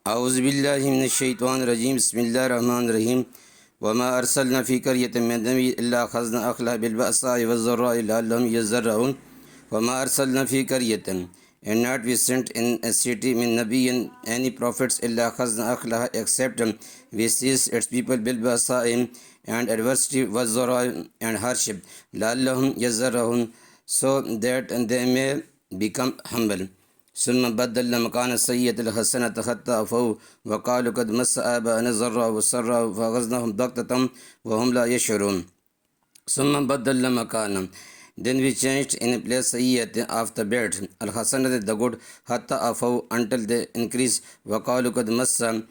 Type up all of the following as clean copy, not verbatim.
A'udhu billahi minash shaitanir rajim. Bismillahir rahmanir rahim. وما أرسلنا في قرية من نبي إلا أخذنا أهلها بالبأساء والضراء لعلهم يضرعون. وما أرسلنا في قرية, and not we sent in a city min nabiyin any prophets إلا أخذنا أهلها, except we seized its people بالبأساء and adversity والضراء and hardship لعلهم يضرعون, so that they may become humble. ثم بدلنا مكان السيئة الحسنة حتى عفوا وقالوا قد مس آباءنا الضراء والسراء فأخذناهم بغتة وهم لا يشعرون. ثم بدلنا مكانا, then we changed in a place سيئة of the bad, الحسنة the good, حتى عفوا until they increase, وقالوا قد مس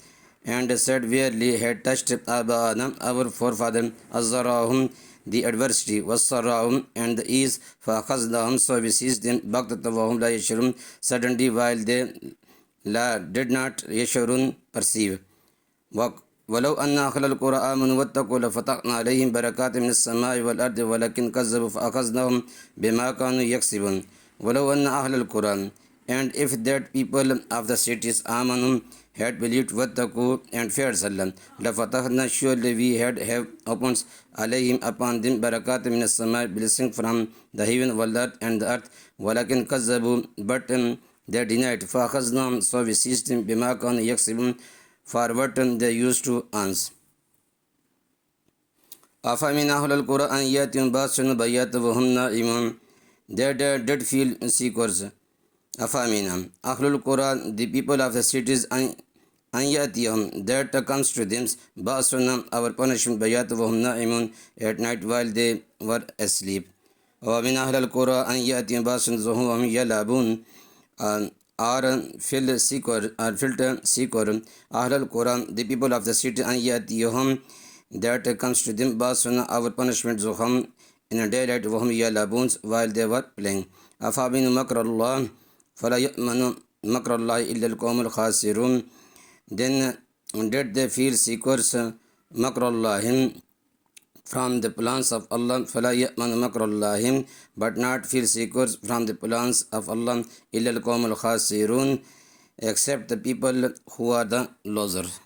and said verily had touched آباءنا our forefather الضراء the adversity was sara'um and the ease, فَأَخَذْنَاهُمْ so we seized them بَغْتَةً وَهُمْ لَا يَشْعُرُونَ suddenly while they did not يشعرون perceive. وَلَوْ أَنَّ أَهْلَ الْقُرَىٰ آمَنُوا وَاتَّقُوا لَفَتَحْنَا عَلَيْهِمْ بَرَكَاتٍ مِنَ السَّمَاءِ وَالْأَرْضِ وَلَكِنْ كَذَّبُوا فَأَخَذْنَاهُمْ بِمَا كَانُوا يَكْسِبُونَ. وَلَوْ أَنَّ أَهْلَ الْقُرَىٰ, and if that people of the cities آمَنُوا had believed وَاتَّقُوا and feared Allah, لَفَتَحْنَا surely we had have opened عَلَيْهِمْ upon them بَرَكَاتٍ مِنَ السَّمَاءِ blessing from the heaven وَالْأَرْضِ and the earth, وَلَكِنْ كَذَّبُوا but they denied, فَأَخَذْنَاهُمْ so we seized them بِمَا كَانُوا يَكْسِبُونَ for what they used to answer. أَفَمِنْ أَهْلِ الْقُرَىٰ أَنْ يَأْتِيَهُمْ بَأْسُنَا بَيَاتًا وَهُمْ نَائِمُونَ, they did feel seekers. أَفَمِنْ أَهْلِ الْقُرَىٰ, the people of the cities, أَنْ يَأْتِيَهُمْ that comes to them بَأْسُنَا our punishment بَيَاتًا وَهُمْ نَائِمُونَ at night while they were asleep. وَمِنْ أَهْلِ الْقُرَىٰ أَنْ يَأْتِيَهُمْ بَأْسُنَا وَهُمْ يَلْعَبُونَ or filled seeker or filter seeker. Ahl al-Quran, the people of the city, and yatihum that comes to them basuna our punishment zuhum in a daylight wahum yalabuns while they were playing. Afabinu makrallah fala ya'manu makrallah illa al-qawm al-khasirun, then did they feel seekers makrallahim from the plans of Allah, فَلَا يَأْمَنُ مَكْرَ اللَّهِ but not feel seekers from the plans of Allah, إِلَّا الْقَوْمُ الْخَاسِرُونَ except the people who are the losers.